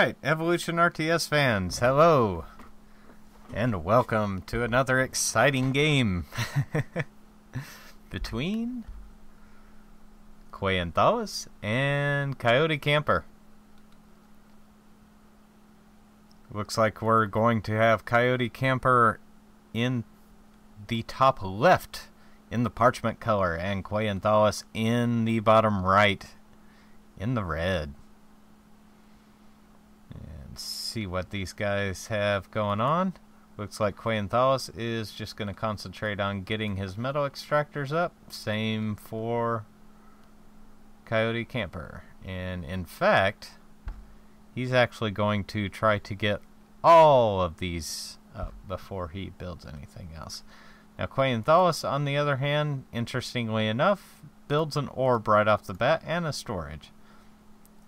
Alright, Evolution RTS fans, hello! And welcome to another exciting game between Qaenthalis and KoyoteKamper. Looks like we're going to have KoyoteKamper in the top left in the parchment color and Qaenthalis in the bottom right in the red. And see what these guys have going on. Looks like Qaenthalis is just going to concentrate on getting his metal extractors up. Same for KoyoteKamper. And in fact, he's actually going to try to get all of these up before he builds anything else. Now Qaenthalis, on the other hand, interestingly enough, builds an orb right off the bat and a storage.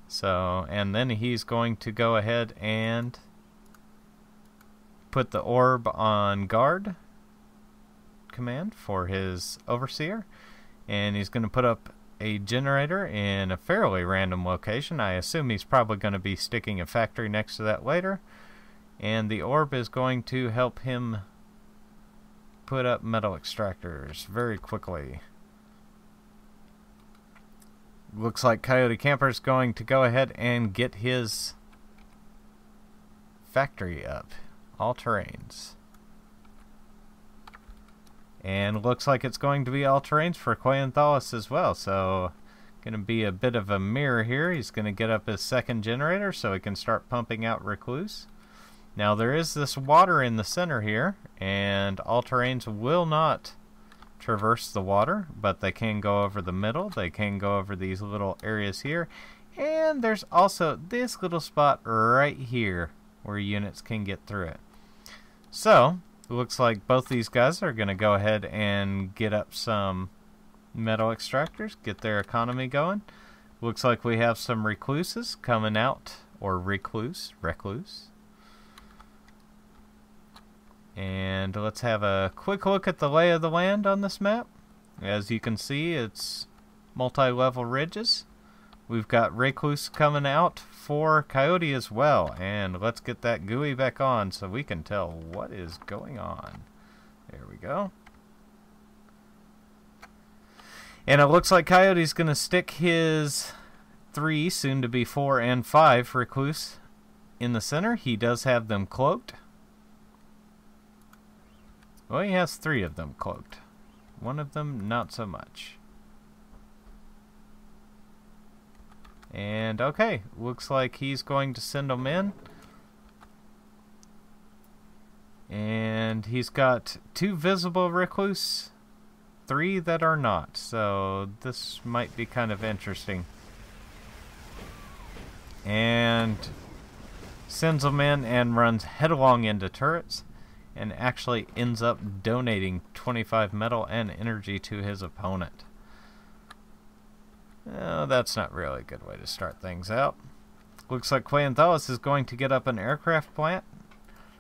So, and then he's going to go ahead and put the orb on guard command for his overseer. And he's going to put up a generator in a fairly random location. I assume he's probably going to be sticking a factory next to that later. And the orb is going to help him put up metal extractors very quickly. Looks like KoyoteKamper is going to go ahead and get his factory up. All terrains. And looks like it's going to be all terrains for Qaenthalis as well. So, going to be a bit of a mirror here. He's going to get up his second generator so he can start pumping out Recluse. Now there is this water in the center here, and all terrains will not traverse the water, but they can go over the middle. They can go over these little areas here, and there's also this little spot right here where units can get through it. So it looks like both these guys are going to go ahead and get up some metal extractors, get their economy going. Looks like we have some recluses coming out, or recluse. And let's have a quick look at the lay of the land on this map. As you can see, it's multi-level ridges. We've got Recluse coming out for Coyote as well. And let's get that GUI back on so we can tell what is going on. There we go. And it looks like Coyote's going to stick his 3, soon to be 4 and 5 Recluse in the center. He does have them cloaked. Well, he has 3 of them cloaked. One of them, not so much. And, okay, looks like he's going to send them in. And he's got 2 visible Recluse, 3 that are not. So, this might be kind of interesting. And sends them in and runs headlong into turrets. And actually ends up donating 25 metal and energy to his opponent. Oh, that's not really a good way to start things out. Looks like Qaenthalis is going to get up an aircraft plant.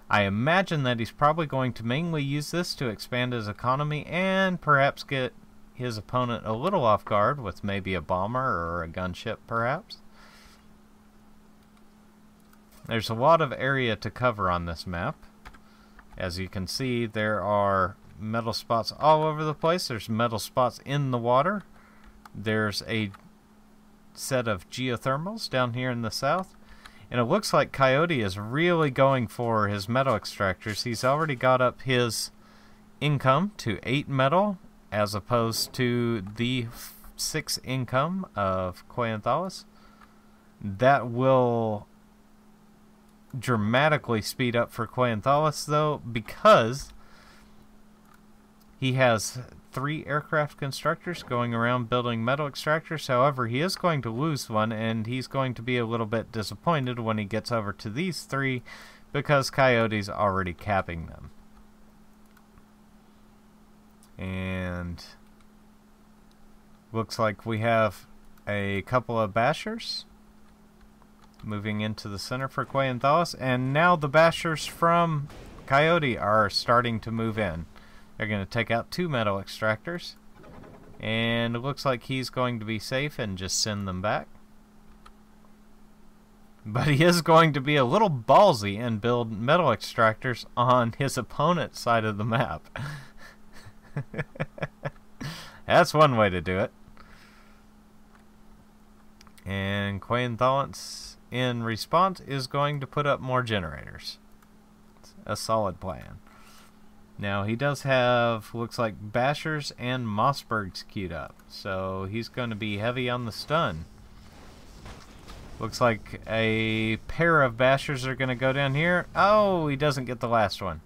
I imagine that he's probably going to mainly use this to expand his economy and perhaps get his opponent a little off guard with maybe a bomber or a gunship perhaps. There's a lot of area to cover on this map. As you can see, there are metal spots all over the place. There's metal spots in the water. There's a set of geothermals down here in the south. And it looks like Coyote is really going for his metal extractors. He's already got up his income to 8 metal as opposed to the 6 income of Qaenthalis. That will dramatically speed up for Qaenthalis though, because he has 3 aircraft constructors going around building metal extractors. However, he is going to lose one, and he's going to be a little bit disappointed when he gets over to these 3 because Coyote's already capping them. And looks like we have a couple of bashers moving into the center for Qaenthalis, and now the bashers from Coyote are starting to move in. They're going to take out 2 metal extractors, and it looks like he's going to be safe and just send them back. But he is going to be a little ballsy and build metal extractors on his opponent's side of the map. That's one way to do it. And Qaenthalis, in response, is going to put up more generators. It's a solid plan. Now, he does have, looks like, Bashers and Mossbergs queued up. So, he's going to be heavy on the stun. Looks like a pair of Bashers are going to go down here. Oh, he doesn't get the last one.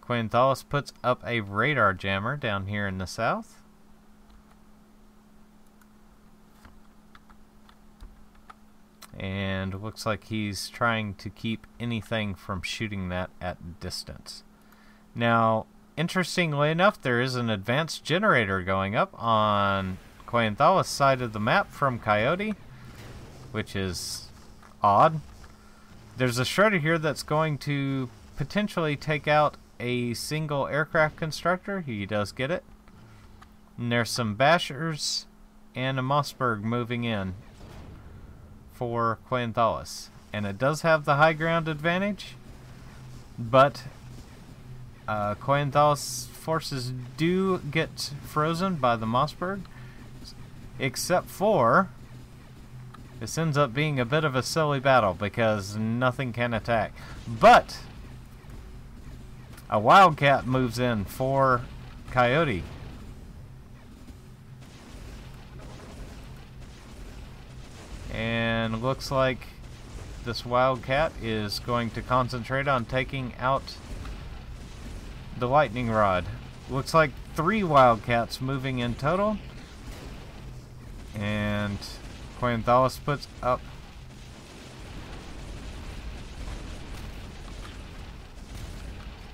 Qaenthalis puts up a radar jammer down here in the south. And looks like he's trying to keep anything from shooting that at distance. Now, interestingly enough, there is an advanced generator going up on Qaenthalis' side of the map from Coyote, which is odd. There's a shredder here that's going to potentially take out a single aircraft constructor. He does get it. And there's some Bashers and a Mossberg moving in for Qaenthalis. And it does have the high ground advantage, but Qaenthalis' forces do get frozen by the Mossberg, except for this ends up being a bit of a silly battle because nothing can attack. But a Wildcat moves in for Coyote. And looks like this Wildcat is going to concentrate on taking out the lightning rod. Looks like 3 Wildcats moving in total. And Qaenthalis puts up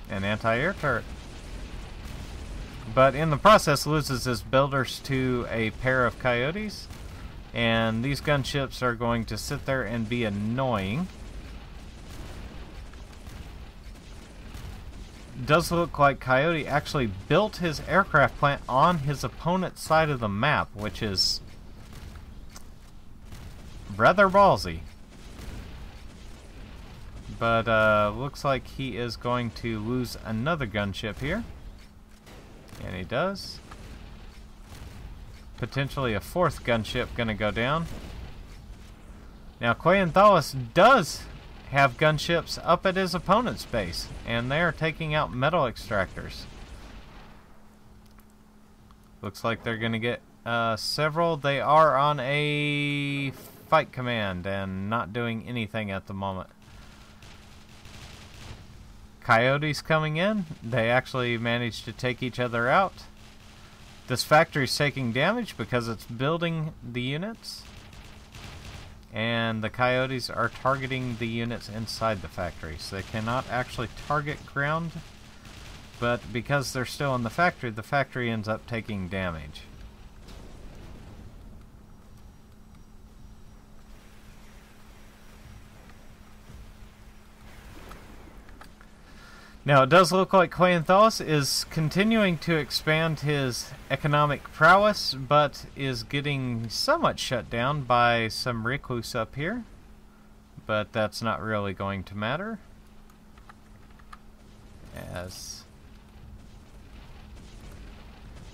an anti-air turret. But in the process loses his builders to a pair of Coyotes. And these gunships are going to sit there and be annoying. Does look like Coyote actually built his aircraft plant on his opponent's side of the map, which is rather ballsy. But looks like he is going to lose another gunship here. And he does. Potentially a 4th gunship gonna go down. Now Qaenthalis does have gunships up at his opponent's base, and they are taking out metal extractors. Looks like they're gonna get several. They are on a fight command and not doing anything at the moment. Coyotes coming in. They actually managed to take each other out. This factory is taking damage because it's building the units. And the Coyotes are targeting the units inside the factory. So they cannot actually target ground. But because they're still in the factory ends up taking damage. Now, it does look like Qaenthalis is continuing to expand his economic prowess, but is getting somewhat shut down by some recluse up here. But that's not really going to matter,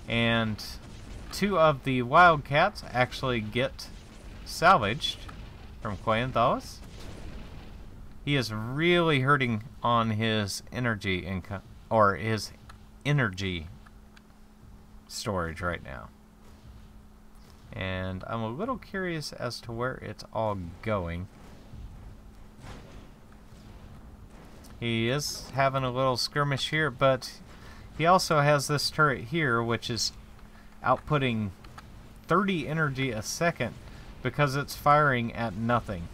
and 2 of the Wildcats actually get salvaged from Qaenthalis. He is really hurting on his energy income, or his energy storage right now. And I'm a little curious as to where it's all going. He is having a little skirmish here, but he also has this turret here, which is outputting 30 energy a second because it's firing at nothing.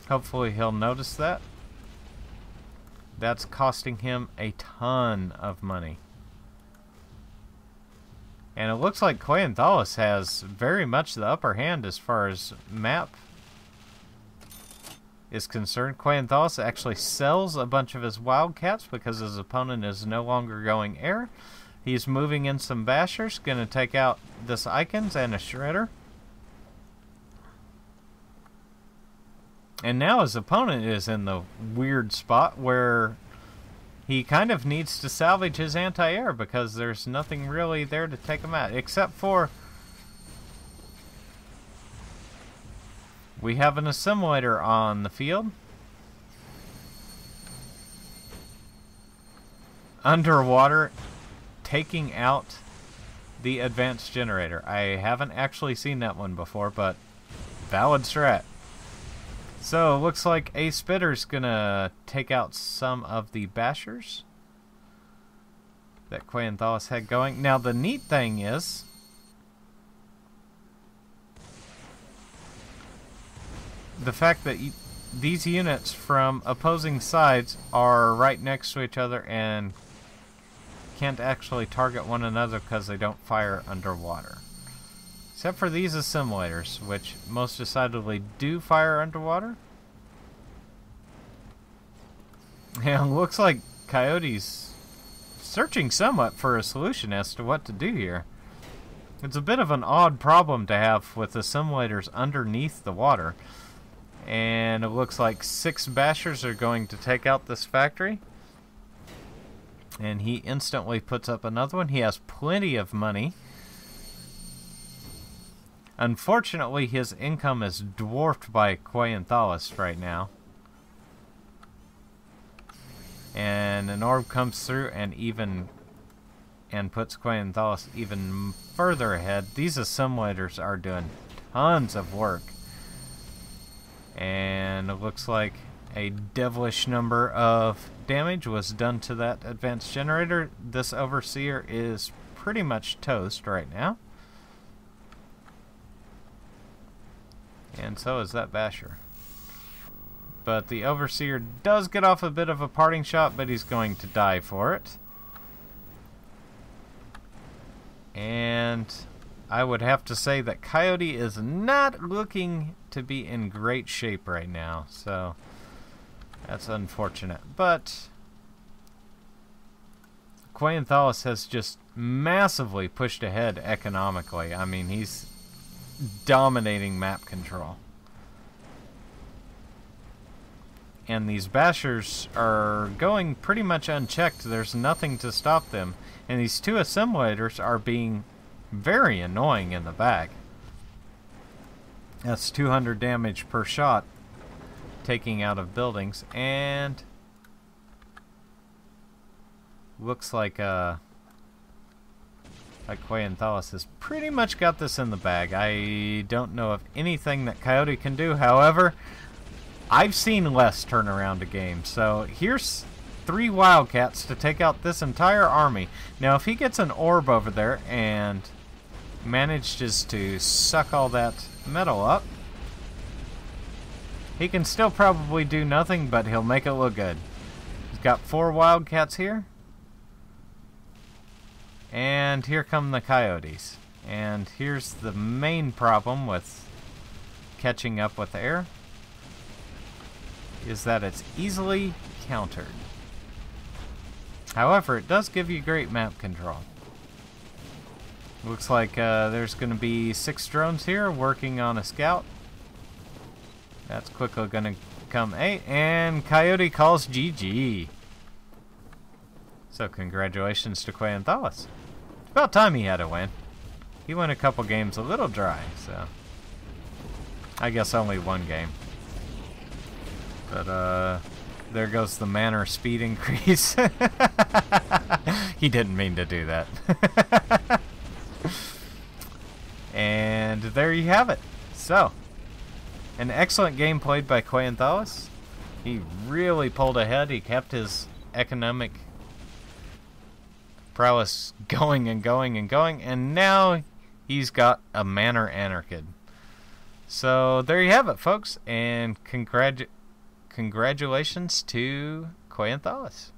Hopefully he'll notice that. That's costing him a ton of money. And it looks like Qaenthalis has very much the upper hand as far as map is concerned. Qaenthalis actually sells a bunch of his Wildcats because his opponent is no longer going air. He's moving in some Bashers, going to take out this Icons and a Shredder. And now his opponent is in the weird spot where he kind of needs to salvage his anti-air because there's nothing really there to take him out. Except for we have an assimilator on the field. Underwater, taking out the advanced generator. I haven't actually seen that one before, but valid strat. So, looks like a Spitter's gonna take out some of the bashers that Qaenthalis had going. Now, the neat thing is the fact that these units from opposing sides are right next to each other and can't actually target one another because they don't fire underwater. Except for these assimilators, which most decidedly do fire underwater. And looks like Coyote's searching somewhat for a solution as to what to do here. It's a bit of an odd problem to have with assimilators underneath the water. And it looks like 6 bashers are going to take out this factory. And he instantly puts up another one. He has plenty of money. Unfortunately, his income is dwarfed by Qaenthalis right now. And an orb comes through and puts Qaenthalis even further ahead. These assimilators are doing tons of work. And it looks like a devilish number of damage was done to that advanced generator. This overseer is pretty much toast right now. And so is that basher. But the overseer does get off a bit of a parting shot, but he's going to die for it. And I would have to say that Coyote is not looking to be in great shape right now. So that's unfortunate. But Qaenthalis has just massively pushed ahead economically. I mean, he's dominating map control. And these bashers are going pretty much unchecked. There's nothing to stop them. And these 2 assimilators are being very annoying in the back. That's 200 damage per shot taking out of buildings. And looks like Qaenthalis has pretty much got this in the bag. I don't know of anything that Coyote can do. However, I've seen less turn around a game. So here's 3 Wildcats to take out this entire army. Now, if he gets an orb over there and manages to suck all that metal up, he can still probably do nothing, but he'll make it look good. He's got 4 Wildcats here. And here come the Coyotes. And here's the main problem with catching up with air, is that it's easily countered. However, it does give you great map control. Looks like there's going to be 6 drones here working on a scout. That's quickly going to come 8, and Coyote calls GG. So congratulations to Qaenthalis. It's about time he had a win. He won a couple games a little dry, so I guess only 1 game. But there goes the manor speed increase. He didn't mean to do that. And there you have it. So, an excellent game played by Qaenthalis. He really pulled ahead. He kept his economic prowess going and going and going, and now he's got a manor anarchid. So there you have it, folks, and congratulations to Qaenthalis.